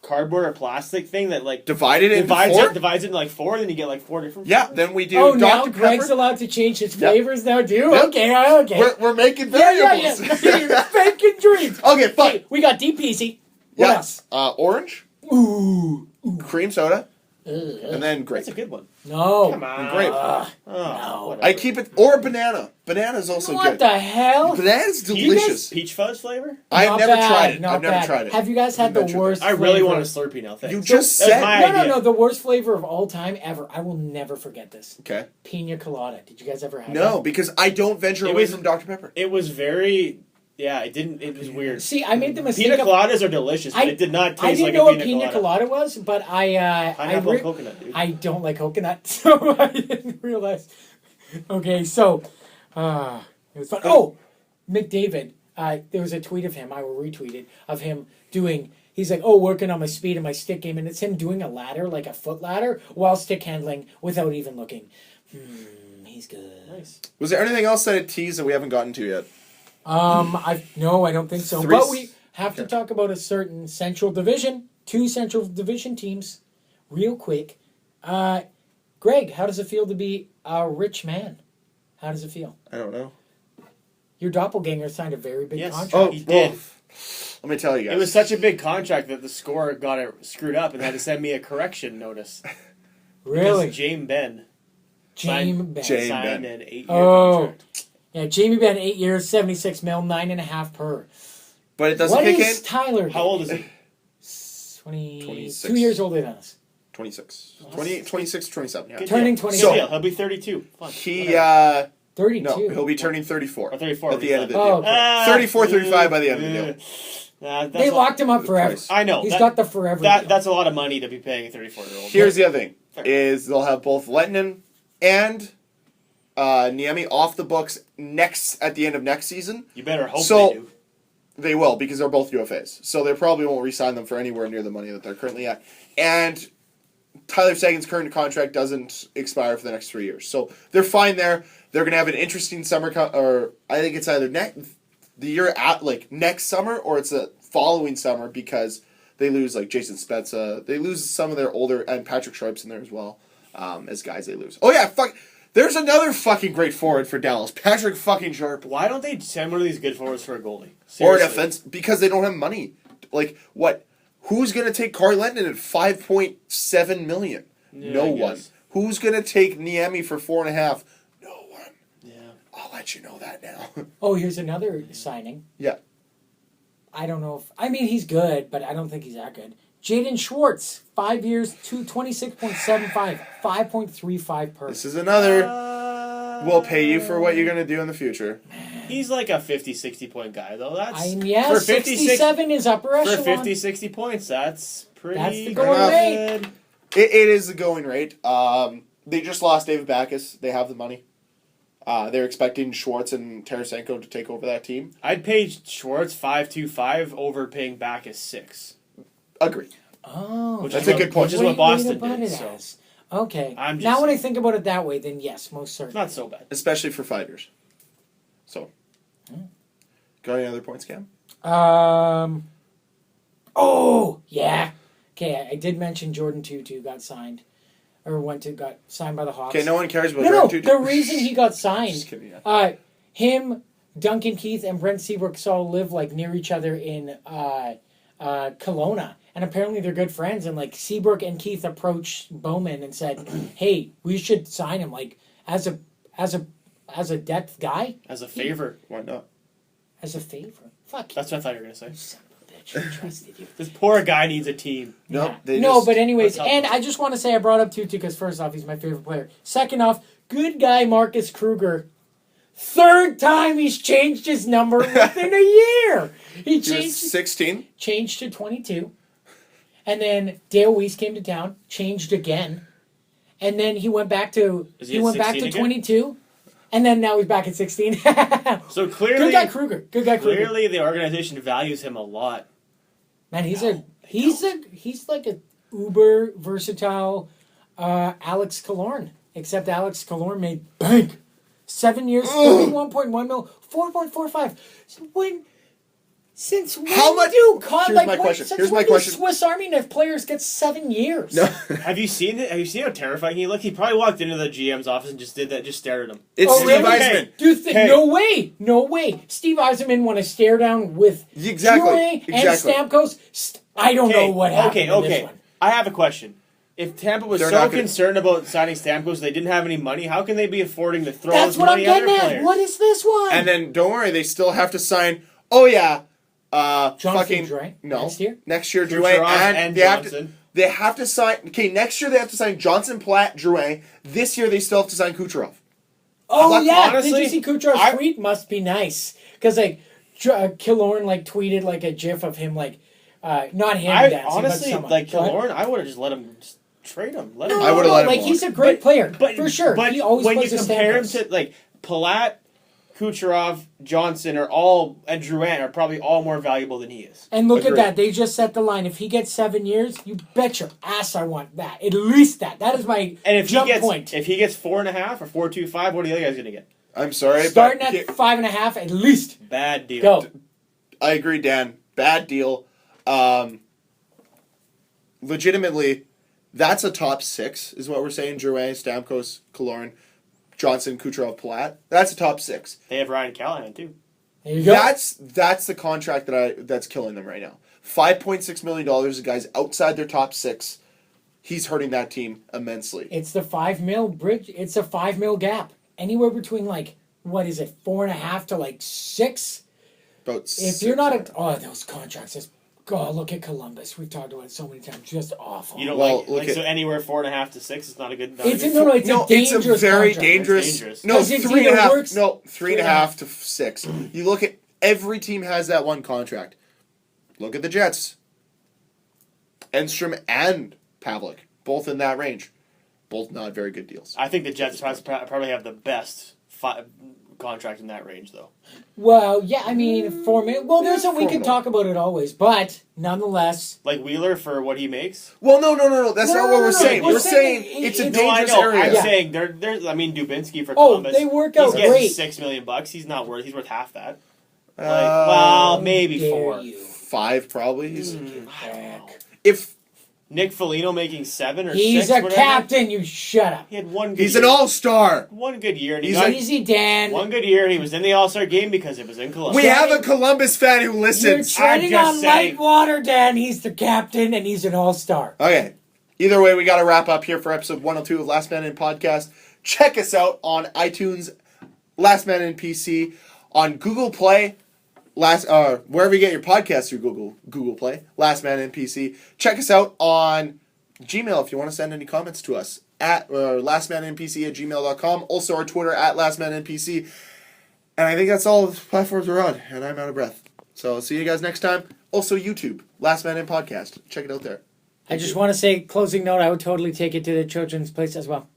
cardboard or plastic thing that like Divided into divides four? it into like 4, then you get like 4 different. Yeah, flavors? then we do Oh, Dr. now Pepper. Greg's allowed to change his Yep. flavors now too? Yep. Okay. We're making variables. Yeah. Faking dreams. Okay, fine. Okay, we got Deep Easy. What Yes. else? Orange, Ooh. cream soda, and then grape. That's a good one. No. Come on. Grape. Oh, No. whatever. I keep it, or banana. Banana's also What good. the hell? Banana's delicious. Peach fuzz flavor? I've Not never bad, tried it. not I've never bad. tried it. Have you guys had the Adventure worst I really flavor? want a Slurpee now. Thanks. You just That's said. my No, idea. the worst flavor of all time ever. I will never forget this. Okay. Pina colada. Did you guys ever have that? No, because I don't venture It away was- from Dr. Pepper. It was very. Yeah, it was weird. See, I made the mistake Pina of... coladas are delicious, but it did not taste I didn't like know a what pina pina colada was, but Pineapple and coconut, dude. I don't like coconut, so I didn't realize. Okay, so it was fun. Oh, McDavid. There was a tweet of him. I will retweet it of him doing. He's like, working on my speed and my stick game, and it's him doing a ladder, like a foot ladder, while stick handling without even looking. He's good. Nice. Was there anything else that it teased that we haven't gotten to yet? I don't think so. Three But s- we have to okay. talk about a certain Central Division, 2 Central Division teams, real quick. Greg, how does it feel to be a rich man? How does it feel? I don't know. Your doppelganger signed a very big Yes. contract. Oh, he did. Let me tell you guys. It was such a big contract that the score got it screwed up and had to send me a correction notice. Really? Because Jamie Ben Jamie Ben. Jamie signed Ben. an 8-year Oh. contract. Yeah, Jamie Ben, 8 years, 76 mil, 9.5 per. But it doesn't What kick is in. Tyler? How old is he? 26. 2 years older than us. 26. 28, 26, 27. Yeah. Good Turning deal. 27. Good deal. He'll be 32. Fun. He, Whatever. 32. no, he'll be turning 34. Or 34. At the end of the Oh, deal. okay. 34, 35 by the end of the deal. They locked him up forever. price. I know. He's got the forever. deal. That's a lot of money to be paying a 34-year-old. Here's the other thing, is they'll have both Lettinen and Niemi off the books at the end of next season. You better hope So- they do. They will, because they're both UFAs. So they probably won't re-sign them for anywhere near the money that they're currently at. And Tyler Seguin's current contract doesn't expire for the next 3 years. So they're fine there. They're going to have an interesting summer, or I think it's either next summer, or it's the following summer, because they lose like Jason Spezza. They lose some of their older, and Patrick Sharp's in there as well, as guys they lose. Oh yeah, fuck. There's another fucking great forward for Dallas, Patrick fucking Sharp. Why don't they send one of these good forwards for a goalie? Or a Seriously. defense, because they don't have money. Like, what? Who's going to take Carl Lenton at $5.7 million? Yeah, No I one. guess. Who's going to take Niemi for $4.5 million? No one. Yeah. All I let you know that now. Oh, here's another signing. Yeah. I don't know if... I mean, he's good, but I don't think he's that good. Jaden Schwartz, 5 years, 26.75, 5.35 per. This is another... we'll pay you for what you're going to do in the future. He's like a 50, 60 point guy, though. That's yeah, 67 is upper echelon. For 50, 60 points, that's pretty That's the good. going rate. It is the going rate. They just lost David Backes. They have the money. They're expecting Schwartz and Tarasenko to take over that team. I'd pay Schwartz 5.25 over paying Backes 6. Agree. Oh, That's a good point. Which is what Boston did. So. Okay. I'm just now when I saying. think about it that way, then yes, most It's certainly. not so bad. Especially for fighters. So. Got any other points, Cam? Oh, yeah. Okay, I did mention Jordan Tutu got signed. Or got signed by the Hawks. Okay, no one cares about No, Jordan Tutu. the reason he got signed, Just kidding, yeah. him, Duncan Keith, and Brent Seabrook all live like near each other in Kelowna, and apparently they're good friends. And like Seabrook and Keith approached Bowman and said, "Hey, we should sign him like as a depth guy, As a favor. Why not? as a favor." Fuck. That's what I thought you were going to say. You son of a bitch! I trusted you. This poor guy needs a team. Nope. No, but anyways, Let's help and him. I just want to say I brought up Tutu because first off, he's my favorite player. Second off, good guy Marcus Kruger. Third time he's changed his number within a year. He was changed 16. changed to 22. And then Dale Weiss came to town, changed again. And then he went back to Is he at 16 again? 22. And then now he's back at 16. So clearly, Good guy Kruger. Good guy Kruger. clearly the organization values him a lot. Man, he's like a uber versatile Alex Killorn. Except Alex Killorn made bank. 7 years, 31.1 mil, 4.45. Since when How much- do God, Here's like, my when- question. since Here's when my do question. Swiss Army knife players get 7 years? No. Have you seen it? Have you seen how terrifying he looked? He probably walked into the GM's office and just did that, just stared at him. It's Oh, Steve really? Eisman. Do you think? Hey. No way. No way. Steve Eisenman want to stare down with Exactly. Drouin and Exactly. Stamkos. I don't know what happened in this one. I have a question. If Tampa was They're so not gonna- concerned about signing Stamkos, they didn't have any money. How can they be affording to throw That's his what I'm money at getting other at. players? What is this one? And then, don't worry, they still have to sign... Oh, yeah. Jonathan Drouin? No. Next year? Next year, Kucherov Drouin. And Johnson. they have to sign... Okay, next year they have to sign Johnson, Platt, Drouin. This year they still have to sign Kucherov. Oh, Like, yeah. honestly, Did you see Kucherov's I- tweet? Must be nice. Because, like, Killorn, like, tweeted, like, a gif of him, like, not him I dancing, honestly, but someone. like What? Killorn, I would have just let him just trade him. Let him. No, I would've let him like, walk. he's a great player, for sure. But he always when you plays with compare him Stamkos. to like Palat, Kucherov, Johnson and Drouin are probably all more valuable than he is. And look Agreed. at that. They just set the line. If he gets 7 years, you bet your ass I want that. At least that. That is my And if jump he gets point. if he gets 4.5 or 4.25, what are the other guys gonna get? I'm sorry, Starting but... at 5.5 at least. Bad deal. Go. I agree, Dan. Bad deal. Legitimately, that's a top 6, is what we're saying. Drouin, Stamkos, Killorn, Johnson, Kucherov, Palat. That's a top 6. They have Ryan Callahan too. There you go. That's the contract that's killing them right now. $5.6 million. The guy's outside their top 6. He's hurting that team immensely. It's the 5 mil bridge. It's a 5 mil gap. Anywhere between, like, what is it, 4.5 to, like, 6? About If you're not a... Oh, those contracts. Just, God, look at Columbus. We've talked about it so many times. Just awful. You don't Well, like look so at- anywhere 4.5 to 6 is not a good. Not It's a a, good no, it's No, a dangerous it's a very contract. dangerous. It's dangerous. No, 'Cause it's 3.5. either works- No, 3.5 to 6. You look at every team has that one contract. Look at the Jets. Enstrom and Pavlik, both in that range. Both not very good deals. I think the Jets probably have the best contract in that range, though. Well, yeah, I mean, 4 mil. Well, there's a... We can Formal. talk about it always. But, nonetheless... Like Wheeler for what he makes. Well, no. That's not what we're no, saying. we're We're saying saying it's a it- No, I dangerous know. area. I'm Yeah. saying there's. I mean, Dubinsky for Oh, Columbus. they work out He's getting great. $6 million. He's not worth. He's worth half that. Like, Uh, well, maybe Dare 4. you. 5 probably. I don't know. If Nick Foligno making 7 or 6. He's a whatever. captain, you shut up. He had one. Good he's year. an all-star. One good year, and he He's got Easy, Dan. one good year, and he was in the All-Star game because it was in Columbus. We have a Columbus fan who You're listens. treading just on saying. light water, Dan. He's the captain, and he's an all-star. Okay. Either way, we got to wrap up here for episode 102 of Last Man In Podcast. Check us out on iTunes. Last Man in PC on Google Play. Wherever you get your podcasts through Google Play. Last Man in PC. Check us out on Gmail if you want to send any comments to us at lastmaninpc@gmail.com. Also our Twitter at lastmaninpc. And I think that's all the platforms we're on. And I'm out of breath. So see you guys next time. Also YouTube, Last Man in Podcast. Check it out there. I just want to say, closing note, I would totally take it to the children's place as well.